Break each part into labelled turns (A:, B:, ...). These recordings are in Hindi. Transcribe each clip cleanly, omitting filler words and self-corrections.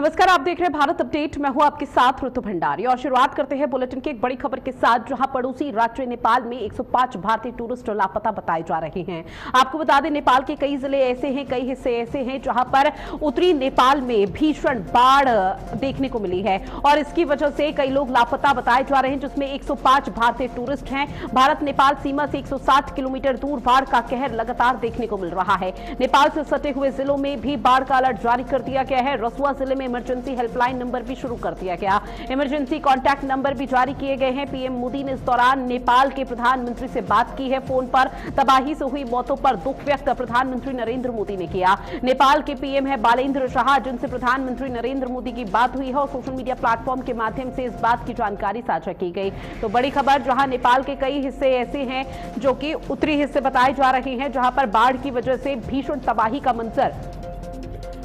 A: नमस्कार, आप देख रहे हैं भारत अपडेट। मैं हूं आपके साथ ऋतु भंडारी और शुरुआत करते हैं बुलेटिन की एक बड़ी खबर के साथ, जहां पड़ोसी राज्य नेपाल में 105 भारतीय टूरिस्ट लापता बताए जा रहे हैं। आपको बता दें, नेपाल के कई जिले ऐसे हैं, कई हिस्से ऐसे हैं जहां पर उत्तरी नेपाल में भीषण बाढ़ देखने को मिली है और इसकी वजह से कई लोग लापता बताए जा रहे हैं, जिसमें 105 भारतीय टूरिस्ट हैं। भारत नेपाल सीमा से 160 किलोमीटर दूर बाढ़ का कहर लगातार देखने को मिल रहा है। नेपाल से सटे हुए जिलों में भी बाढ़ का अलर्ट जारी कर दिया गया है। रसुआ जिले में इमरजेंसी हेल्पलाइन नंबर भी शुरू कर दिया गया। इमरजेंसी कॉन्टैक्ट नंबर भी जारी किए गए हैं। पीएम मोदी ने इस दौरान नेपाल के प्रधानमंत्री से बात की है। फोन पर तबाही से हुई मौतों पर दुख व्यक्त प्रधानमंत्री नरेंद्र मोदी ने किया। नेपाल के पीएम है बालेंद्र शाह, जिनसे प्रधानमंत्री नरेंद्र मोदी की बात हुई है और सोशल मीडिया प्लेटफॉर्म के माध्यम से इस बात की जानकारी साझा की गई। तो बड़ी खबर, जहां नेपाल के कई हिस्से ऐसे हैं जो कि उत्तरी हिस्से बताए जा रहे हैं, जहां पर बाढ़ की वजह से भीषण तबाही का मंजर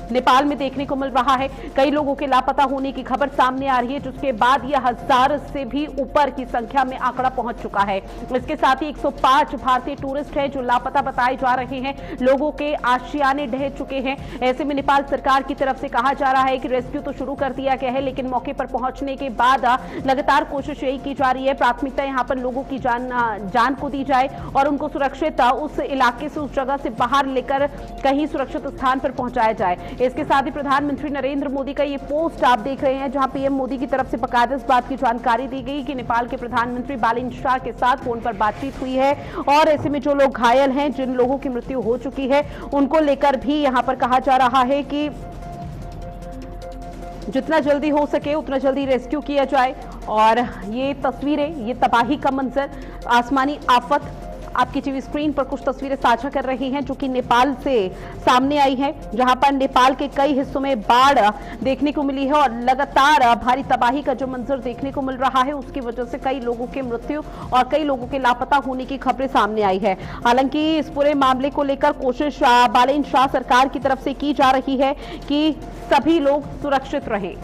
A: नेपाल में देखने को मिल रहा है। कई लोगों के लापता होने की खबर सामने आ रही है, जिसके बाद यह 1000 से भी ऊपर की संख्या में आंकड़ा पहुंच चुका है। इसके साथ ही 105 भारतीय टूरिस्ट हैं जो लापता बताए जा रहे हैं। लोगों के आशियाने ढह चुके हैं। ऐसे में नेपाल सरकार की तरफ से कहा जा रहा है कि रेस्क्यू तो शुरू कर दिया गया है, लेकिन मौके पर पहुंचने के बाद लगातार कोशिश यही की जा रही है, प्राथमिकता यहां पर लोगों की जान को दी जाए और उनको सुरक्षित उस इलाके से, उस जगह से बाहर लेकर कहीं सुरक्षित स्थान पर पहुंचाया जाए। इसके साथ ही प्रधानमंत्री नरेंद्र मोदी का ये पोस्ट आप देख रहे हैं, जहां पीएम मोदी की तरफ से बाकायदा इस बात की जानकारी दी गई कि नेपाल के प्रधानमंत्री बालेंद्र शाह के साथ फोन पर बातचीत हुई है और ऐसे में जो लोग घायल हैं, जिन लोगों की मृत्यु हो चुकी है, उनको लेकर भी यहां पर कहा जा रहा है कि जितना जल्दी हो सके उतना जल्दी रेस्क्यू किया जाए। और ये तस्वीरें, ये तबाही का मंजर, आसमानी आफत, आपकी टीवी स्क्रीन पर कुछ तस्वीरें साझा कर रही हैं जो कि नेपाल से सामने आई है, जहां पर नेपाल के कई हिस्सों में बाढ़ देखने को मिली है और लगातार भारी तबाही का जो मंजर देखने को मिल रहा है, उसकी वजह से कई लोगों की मृत्यु और कई लोगों के लापता होने की खबरें सामने आई है। हालांकि इस पूरे मामले को लेकर कोशिश बालेंद्र शाह सरकार की तरफ से की जा रही है कि सभी लोग सुरक्षित रहें।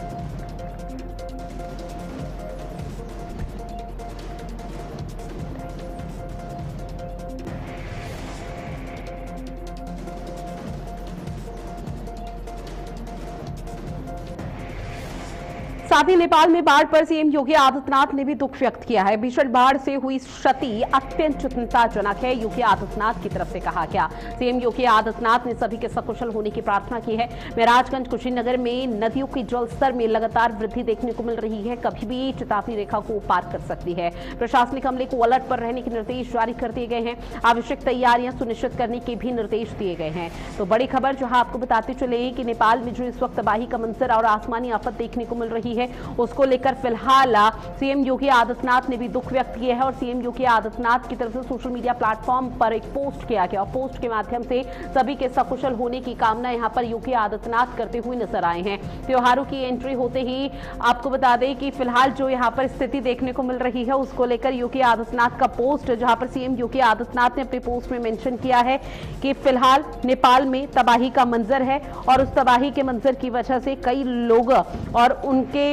A: साथ ही नेपाल में बाढ़ पर सीएम योगी आदित्यनाथ ने भी दुख व्यक्त किया है। भीषण बाढ़ से हुई क्षति अत्यंत चिंताजनक है, योगी आदित्यनाथ की तरफ से कहा गया। सीएम योगी आदित्यनाथ ने सभी के सकुशल होने की प्रार्थना की है। महराजगंज कुशीनगर में नदियों के जलस्तर में लगातार वृद्धि देखने को मिल रही है, कभी भी चेतावनी रेखा को पार कर सकती है। प्रशासनिक अमले को अलर्ट पर रहने के निर्देश जारी कर दिए गए हैं। आवश्यक तैयारियां सुनिश्चित करने के भी निर्देश दिए गए हैं। तो बड़ी खबर, जहां आपको बताते चले कि नेपाल में जो इस वक्त तबाही का मंजर और आसमानी आफत देखने को मिल रही है, उसको लेकर फिलहाल सीएम योगी आदित्यनाथ ने भी दुख व्यक्त किया है और सीएम योगी आदित्यनाथ की तरफ से सोशल मीडिया प्लेटफॉर्म पर एक पोस्ट किया गया और पोस्ट के माध्यम से सभी के सकुशल होने की कामना यहां पर योगी आदित्यनाथ करते हुए नजर आए हैं। त्योहारों की एंट्री होते ही आपको बता दें कि फिलहाल जो यहां पर स्थिति देखने को मिल रही है, उसको लेकर योगी आदित्यनाथ का पोस्ट, जहां पर सीएम योगी आदित्यनाथ ने अपने पोस्ट में मेंशन किया है कि फिलहाल नेपाल में तबाही का मंजर है और उस तबाही के मंजर की वजह से कई लोग और उनके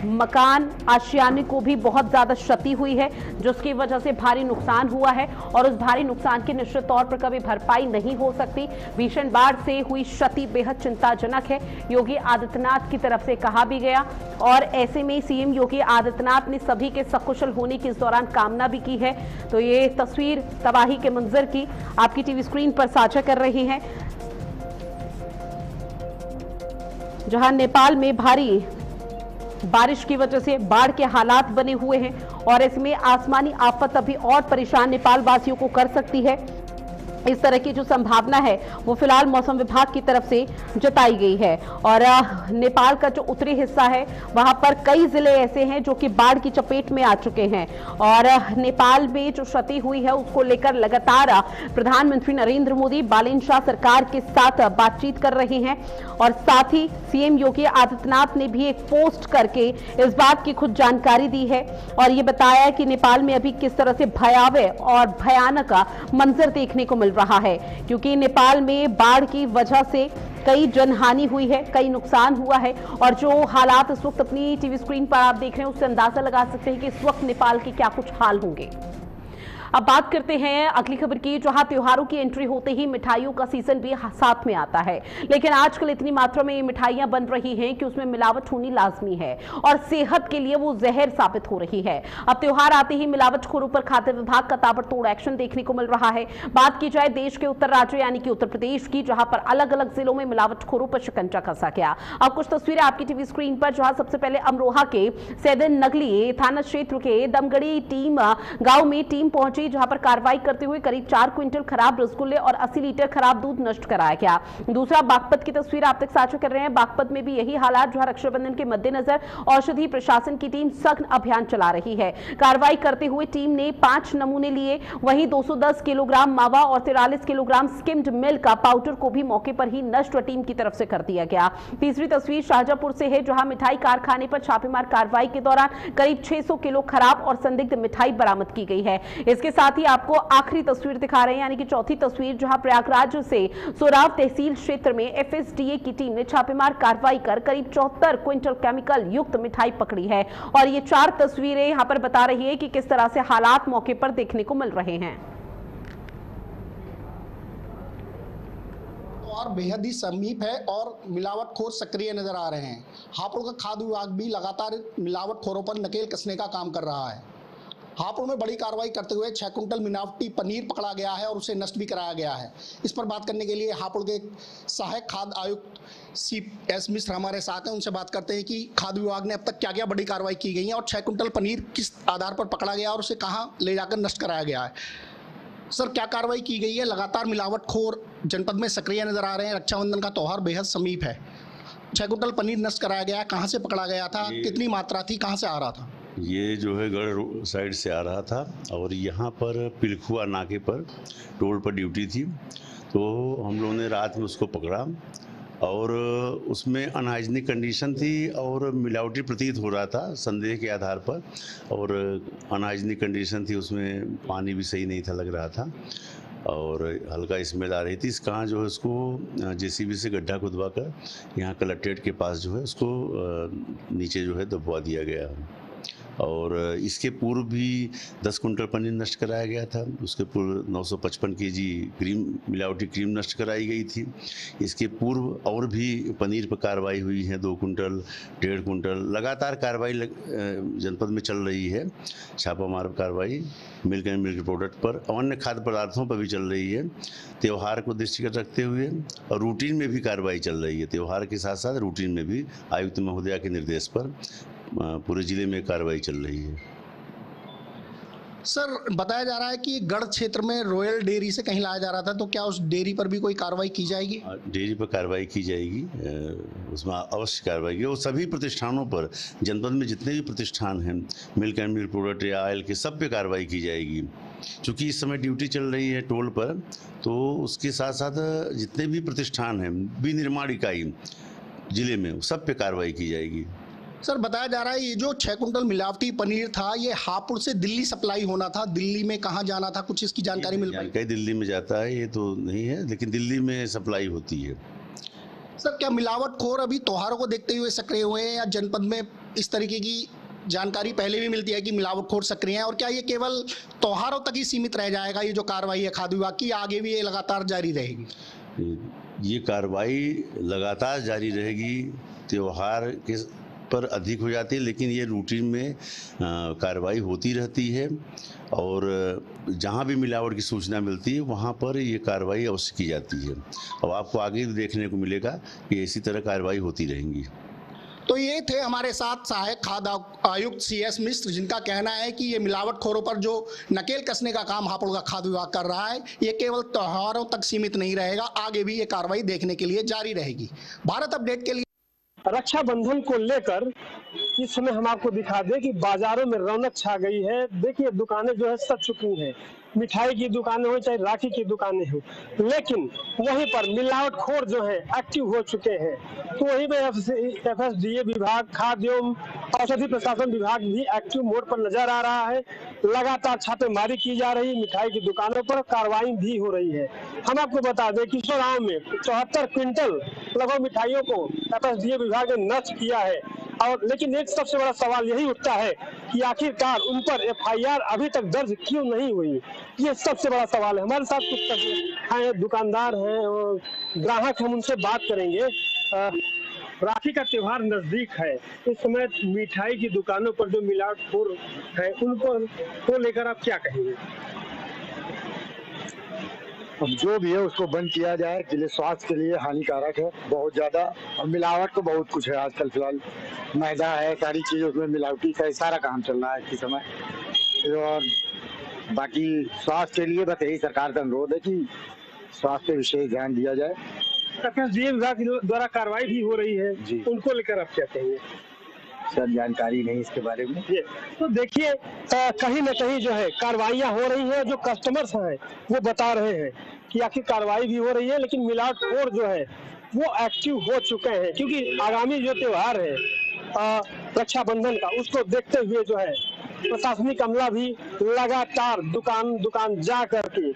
A: मकान, आशियाने को भी बहुत ज्यादा क्षति हुई है, जिसकी वजह से भारी नुकसान हुआ है और उस भारी नुकसान की निश्चित तौर पर कभी भरपाई नहीं हो सकती। भीषण बाढ़ से हुई क्षति बेहद चिंताजनक है, योगी आदित्यनाथ की तरफ से कहा भी गया और ऐसे में सीएम योगी आदित्यनाथ ने सभी के सकुशल होने की इस दौरान कामना भी की है। तो ये तस्वीर तबाही के मंजर की आपकी टीवी स्क्रीन पर साझा कर रही है, जहां नेपाल में भारी बारिश की वजह से बाढ़ के हालात बने हुए हैं और इसमें आसमानी आफत अभी और परेशान नेपाल वासियों को कर सकती है। इस तरह की जो संभावना है वो फिलहाल मौसम विभाग की तरफ से जताई गई है। और नेपाल का जो उत्तरी हिस्सा है, वहां पर कई जिले ऐसे हैं जो कि बाढ़ की चपेट में आ चुके हैं और नेपाल में जो क्षति हुई है उसको लेकर लगातार प्रधानमंत्री नरेंद्र मोदी बालेंद्र शाह सरकार के साथ बातचीत कर रहे हैं और साथ ही सीएम योगी आदित्यनाथ ने भी एक पोस्ट करके इस बात की खुद जानकारी दी है और ये बताया कि नेपाल में अभी किस तरह से भयावह और भयानक मंजर देखने को मिल रहा है, क्योंकि नेपाल में बाढ़ की वजह से कई जनहानि हुई है, कई नुकसान हुआ है और जो हालात इस वक्त अपनी टीवी स्क्रीन पर आप देख रहे हैं, उससे अंदाजा लगा सकते हैं कि इस वक्त नेपाल के क्या कुछ हाल होंगे। अब बात करते हैं अगली खबर की, जहां त्योहारों की एंट्री होते ही मिठाइयों का सीजन भी साथ में आता है, लेकिन आजकल इतनी मात्रा में ये मिठाइयां बन रही हैं कि उसमें मिलावट होनी लाजमी है और सेहत के लिए वो जहर साबित हो रही है। अब त्योहार आते ही मिलावटखोरों पर खाद्य विभाग का ताबड़तोड़ एक्शन देखने को मिल रहा है। बात की जाए देश के उत्तर राज्य यानी कि उत्तर प्रदेश की, जहां पर अलग अलग जिलों में मिलावटखोरों पर शिकंजा कसा गया। अब कुछ तस्वीरें आपकी टीवी स्क्रीन पर, जहां सबसे पहले अमरोहा के सैदन नगली थाना क्षेत्र के दमगड़ी टीम गांव में टीम पहुंची, जहां पर कार्रवाई करते हुए करीब 4 क्विंटल खराब रसगुल्ले और 80 लीटर खराब दूध नष्ट कराया गया। दूसरा बागपत की तस्वीर आप तक साझा कर रहे हैं। बागपत में भी यही हालात, जहां रक्षाबंधन के मद्देनजर औषधि प्रशासन की टीम सघन अभियान चला रही है। कार्रवाई करते हुए टीम ने 5 नमूने लिए, वहीं 210 किलोग्राम मावा और 43 किलोग्राम स्किम्ड मिल्क का पाउडर को भी मौके पर ही नष्ट टीम की तरफ से कर दिया गया। तीसरी तस्वीर शाहजहांपुर से है, जहां मिठाई कारखाने पर छापेमार कार्रवाई के दौरान करीब 600 किलो खराब और संदिग्ध मिठाई बरामद की गई है। इसके साथ ही आपको आखिरी तस्वीर दिखा रहे हैं, यानी कि चौथी तस्वीर, जहां प्रयागराज से सोराव तहसील क्षेत्र में एफएसडीए की टीम ने छापेमार कार्रवाई कर करीब 74 क्विंटल केमिकल युक्त मिठाई पकड़ी है। और ये 4 तस्वीरें यहां पर बता रही है कि किस तरह से हालात मौके पर देखने को मिल रहे हैं।
B: और बेहद ही समीप है और मिलावटखोर सक्रिय नजर आ रहे हैं। हापुड़ का खाद्य विभाग भी लगातार मिलावटखोरों पर नकेल कसने का काम कर रहा है। हापुड़ में बड़ी कार्रवाई करते हुए 6 कुंटल मिलावटी पनीर पकड़ा गया है और उसे नष्ट भी कराया गया है। इस पर बात करने के लिए हापुड़ के सहायक खाद्य आयुक्त CS मिश्र हमारे साथ हैं। उनसे बात करते हैं कि खाद्य विभाग ने अब तक क्या क्या बड़ी कार्रवाई की गई है और 6 कुंटल पनीर किस आधार पर पकड़ा गया और उसे कहाँ ले जाकर नष्ट कराया गया है। सर, क्या कार्रवाई की गई है? लगातार मिलावटखोर जनपद में सक्रिय नजर आ रहे हैं। रक्षाबंधन का त्यौहार बेहद समीप है। 6 कुंटल पनीर नष्ट कराया गया, कहाँ से पकड़ा गया था, कितनी मात्रा थी, कहाँ से आ रहा था?
C: ये जो है गढ़ साइड से आ रहा था और यहाँ पर पिलखुआ नाके पर टोल पर ड्यूटी थी, तो हम लोगों ने रात में उसको पकड़ा और उसमें अनहाइजीनिक कंडीशन थी और मिलावटी प्रतीत हो रहा था संदेह के आधार पर, और अनहाइजीनिक कंडीशन थी, उसमें पानी भी सही नहीं था लग रहा था और हल्का स्मेल आ रही थी। इस कहाँ जो है उसको JCB से गड्ढा खुदवा कर यहाँ कलेक्ट्रेट के पास जो है उसको नीचे जो है दबवा दिया गया और इसके पूर्व भी 10 कुंटल पनीर नष्ट कराया गया था। उसके पूर्व 955 kg क्रीम, मिलावटी क्रीम नष्ट कराई गई थी। इसके पूर्व और भी पनीर पर कार्रवाई हुई है, 2 कुंटल, 1.5 कुंटल, लगातार कार्रवाई जनपद में चल रही है। छापामार कार्रवाई मिल्क एंड मिल्क प्रोडक्ट पर, अन्य खाद्य पदार्थों पर भी चल रही है। त्यौहार को दृष्टिगत रखते हुए और रूटीन में भी कार्रवाई चल रही है। त्यौहार के साथ साथ रूटीन में भी आयुक्त महोदया के निर्देश पर पूरे जिले में कार्रवाई चल रही है।
B: सर, बताया जा रहा है कि गढ़ क्षेत्र में रॉयल डेयरी से कहीं लाया जा रहा था, तो क्या उस डेयरी पर भी कोई कार्रवाई की जाएगी?
C: डेयरी पर कार्रवाई की जाएगी, उसमें अवश्य कार्रवाई की। और सभी प्रतिष्ठानों पर, जनपद में जितने भी प्रतिष्ठान हैं मिल्क एंड मिल्क प्रोडक्ट या ऑयल के, सब पे कार्रवाई की जाएगी। चूँकि इस समय ड्यूटी चल रही है टोल पर, तो उसके साथ साथ जितने भी प्रतिष्ठान हैं, विनिर्माण इकाई जिले में, सब पे कार्रवाई की जाएगी।
B: सर, बताया जा रहा है ये जो 6 कुंटल मिलावटी पनीर था, ये हापुड़ से दिल्ली सप्लाई होना था। दिल्ली में कहाँ जाना था, कुछ इसकी जानकारी मिल पाई?
C: कई दिल्ली में जाता है, ये तो नहीं है, लेकिन दिल्ली में सप्लाई होती है।
B: सर, क्या मिलावटखोर अभी त्योहारों को देखते हुए सक्रिय हुए हैं या जनपद में इस तरीके की जानकारी पहले भी मिलती है कि मिलावटखोर सक्रिय हैं, और क्या ये केवल त्योहारों तक ही सीमित रह जाएगा, ये जो कार्रवाई है खाद्य विभाग की, आगे भी ये लगातार जारी रहेगी?
C: ये कार्रवाई लगातार जारी रहेगी। त्यौहार के पर अधिक हो जाती है, लेकिन ये रूटीन में कार्रवाई होती रहती है और जहाँ भी मिलावट की सूचना मिलती है वहाँ पर ये कार्रवाई अवश्य की जाती है और आपको आगे भी देखने को मिलेगा कि इसी तरह कार्रवाई होती रहेंगी।
B: तो ये थे हमारे साथ सहायक खाद्य आयुक्त CS मिश्र, जिनका कहना है कि ये मिलावटखोरों पर जो नकेल कसने का काम हापुड़ का खाद्य विभाग कर रहा है, ये केवल त्योहारों तक सीमित नहीं रहेगा, आगे भी ये कार्रवाई देखने के लिए जारी रहेगी। भारत अपडेट के लिए
D: रक्षाबंधन को लेकर इस समय हम आपको दिखा दें कि बाजारों में रौनक छा गई है। देखिए, दुकानें जो है सज चुकी हैं, मिठाई की दुकानें हो चाहे राखी की दुकानें हो, लेकिन वहीं पर मिलावटखोर जो है एक्टिव हो चुके हैं। तो वहीं पे FSDA विभाग, खाद्य एवं औषधि प्रशासन विभाग भी एक्टिव मोड पर नजर आ रहा है। लगातार छापेमारी की जा रही, मिठाई की दुकानों पर कार्रवाई भी हो रही है। हम आपको बता दें कि गाँव में 74 क्विंटल लगभग मिठाइयों को FSDA विभाग ने नष्ट किया है। और लेकिन एक सबसे बड़ा सवाल यही उठता है कि आखिरकार उन पर FIR अभी तक दर्ज क्यों नहीं हुई। ये सबसे बड़ा सवाल है। हमारे साथ कुछ दुकानदार हैं और ग्राहक, हम उनसे बात करेंगे। राखी का त्योहार नजदीक है, इस समय मिठाई की दुकानों पर जो मिलावटखोर है उनको को लेकर आप क्या कहेंगे?
E: अब जो भी है उसको बंद किया जाए, के लिए स्वास्थ्य के लिए हानिकारक है बहुत ज्यादा। और मिलावट तो बहुत कुछ है आजकल, फिलहाल मैदा है, सारी चीज उसमें मिलावटी का सारा काम चल रहा है इस समय। और बाकी स्वास्थ्य के लिए बस यही सरकार का अनुरोध है कि स्वास्थ्य पे विशेष ध्यान दिया जाए।
D: डीएम द्वारा कार्रवाई भी हो रही है
E: जी,
D: उनको लेकर आप क्या कहेंगे?
E: सर जानकारी नहीं इसके बारे में।
D: ये तो देखिए, कहीं न कहीं जो है कार्रवाइयाँ हो रही है, जो कस्टमर्स हैं वो बता रहे हैं कि आखिर कार्रवाई भी हो रही है, लेकिन मिलावटखोर जो है वो एक्टिव हो चुके हैं, क्योंकि आगामी जो त्योहार है रक्षाबंधन का, उसको देखते हुए जो है प्रशासनिक अमला भी लगातार दुकान जा करके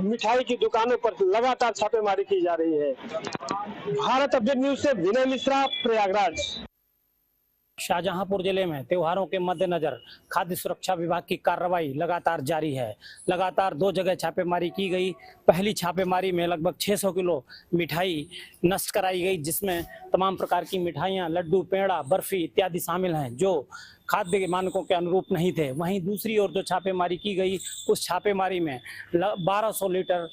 D: मिठाई की दुकानों पर लगातार छापेमारी की जा रही है। भारत अपडेट न्यूज से विनय मिश्रा, प्रयागराज।
F: शाहजहांपुर जिले में त्योहारों के मद्देनजर खाद्य सुरक्षा विभाग की कार्रवाई लगातार जारी है। लगातार 2 जगह छापेमारी की गई। पहली छापेमारी में लगभग 600 किलो मिठाई नष्ट कराई गई, जिसमें तमाम प्रकार की मिठाइयां, लड्डू, पेड़ा, बर्फी इत्यादि शामिल हैं जो खाद्य मानकों के अनुरूप नहीं थे। वहीं दूसरी ओर जो छापेमारी की गई, उस छापेमारी में 1200 लीटर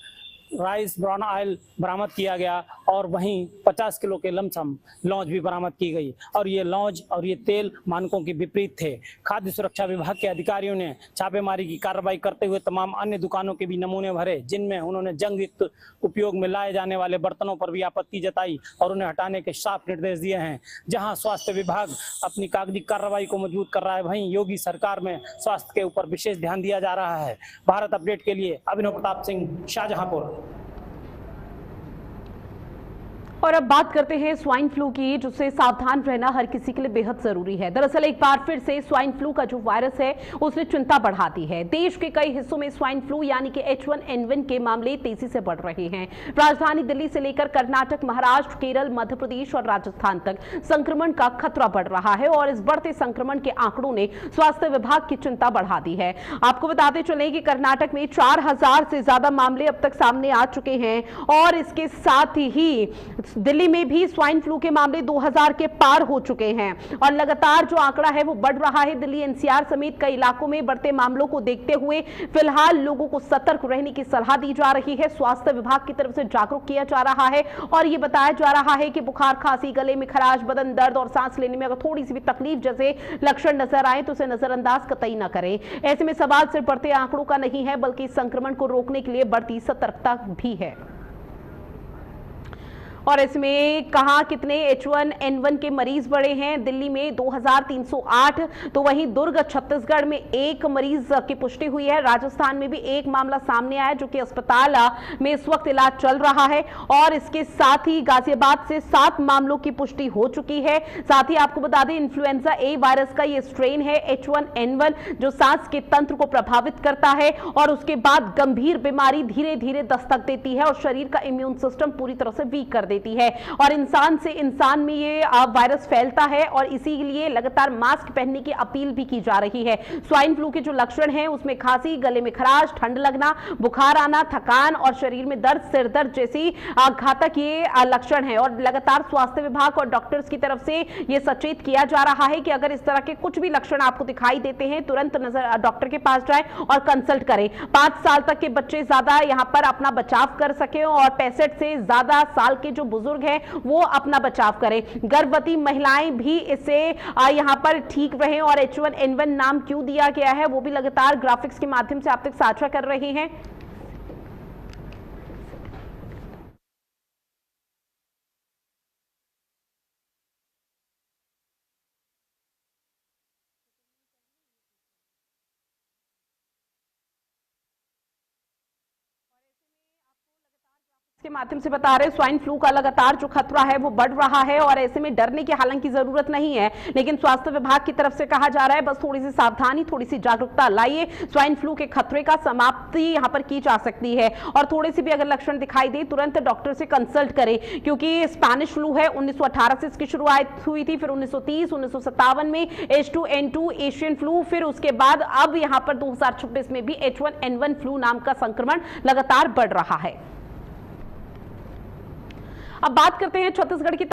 F: राइस ब्राउन ऑयल बरामद किया गया और वहीं 50 किलो के लमसम लौंज भी बरामद की गई और ये लौंज और ये तेल मानकों के विपरीत थे। खाद्य सुरक्षा विभाग के अधिकारियों ने छापेमारी की कार्रवाई करते हुए तमाम अन्य दुकानों के भी नमूने भरे, जिनमें उन्होंने जंग युक्त उपयोग में लाए जाने वाले बर्तनों पर भी आपत्ति जताई और उन्हें हटाने के साफ निर्देश दिए हैं। जहाँ स्वास्थ्य विभाग अपनी कागजी कार्रवाई को मजबूत कर रहा है, वहीं योगी सरकार में स्वास्थ्य के ऊपर विशेष ध्यान दिया जा रहा है। भारत अपडेट के लिए अभिनव प्रताप सिंह, शाहजहांपुर।
A: और अब बात करते हैं स्वाइन फ्लू की, जिससे सावधान रहना हर किसी के लिए बेहद जरूरी है। दरअसल एक बार फिर से स्वाइन फ्लू का जो वायरस है उसने चिंता बढ़ा दी है। देश के कई हिस्सों में स्वाइन फ्लू यानी कि H1N1 के मामले तेजी से बढ़ रहे हैं। राजधानी दिल्ली से लेकर कर्नाटक, महाराष्ट्र, केरल, मध्य प्रदेश और राजस्थान तक संक्रमण का खतरा बढ़ रहा है और इस बढ़ते संक्रमण के आंकड़ों ने स्वास्थ्य विभाग की चिंता बढ़ा दी है। आपको बताते चलें कि कर्नाटक में 4000 से ज्यादा मामले अब तक सामने आ चुके हैं और इसके साथ ही दिल्ली में भी स्वाइन फ्लू के मामले 2000 के पार हो चुके हैं और लगातार जो आंकड़ा है वो बढ़ रहा है। दिल्ली NCR समेत कई इलाकों में बढ़ते मामलों को देखते हुए फिलहाल लोगों को सतर्क रहने की सलाह दी जा रही है। स्वास्थ्य विभाग की तरफ से जागरूक किया जा रहा है और ये बताया जा रहा है कि बुखार, खांसी, गले में खराश, बदन दर्द और सांस लेने में अगर थोड़ी सी भी तकलीफ जैसे लक्षण नजर आए तो उसे नजरअंदाज कतई न करें। ऐसे में सवाल सिर्फ बढ़ते आंकड़ों का नहीं है, बल्कि संक्रमण को रोकने के लिए बढ़ती सतर्कता भी है। और इसमें कहां कितने H1N1 के मरीज बढ़े हैं? दिल्ली में 2308, तो वहीं दुर्ग छत्तीसगढ़ में 1 मरीज की पुष्टि हुई है। राजस्थान में भी 1 मामला सामने आया जो कि अस्पताल में इस वक्त इलाज चल रहा है और इसके साथ ही गाजियाबाद से 7 मामलों की पुष्टि हो चुकी है। साथ ही आपको बता दें इन्फ्लुएंजा ए वायरस का ये स्ट्रेन है H1N1 जो सांस के तंत्र को प्रभावित करता है और उसके बाद गंभीर बीमारी धीरे धीरे दस्तक देती है और शरीर का इम्यून सिस्टम पूरी तरह से वीक कर देती है और इंसान से इंसान में ये वायरस फैलता है और इसीलिए लगातार मास्क पहनने की अपील भी की जा रही है। स्वाइन फ्लू के जो लक्षण हैं उसमें खांसी, गले में खराश, ठंड लगना, बुखार आना, थकान और शरीर में दर्द, सिर दर्द जैसी घातक ये लक्षण है और लगातार स्वास्थ्य विभाग और डॉक्टर्स की तरफ से ये सचेत किया जा रहा है कि अगर इस तरह के कुछ भी लक्षण आपको दिखाई देते हैं तुरंत डॉक्टर के पास जाएं और कंसल्ट करें। 5 साल तक के बच्चे ज्यादा यहां पर अपना बचाव कर सके और 65 से ज्यादा साल के जो बुजुर्ग हैं वो अपना बचाव करें। गर्भवती महिलाएं भी इससे यहां पर ठीक रहें और H1N1 नाम क्यों दिया गया है वो भी लगातार ग्राफिक्स के माध्यम से आप तक साझा कर रहे हैं। के माध्यम से बता रहे स्वाइन फ्लू का लगातार जो खतरा है वो बढ़ रहा है और ऐसे में डरने की हालांकि जरूरत नहीं है, लेकिन स्वास्थ्य विभाग की तरफ से कहा जा रहा है बस थोड़ी सी सावधानी, थोड़ी सी जागरूकता लाइए। स्वाइन फ्लू के खतरे का समाप्ति यहां पर की जा सकती है और थोड़े से भी अगर लक्षण दिखाई दे तुरंत डॉक्टर से कंसल्ट करें, क्योंकि स्पेनिश फ्लू है 1918 से इसकी शुरुआत हुई थी, फिर 1930 1957 में H2N2 एशियन फ्लू, फिर उसके बाद अब यहां पर 2026 में भी H1N1 फ्लू नाम का संक्रमण लगातार बढ़ रहा है। अब बात करते हैं छत्तीसगढ़ की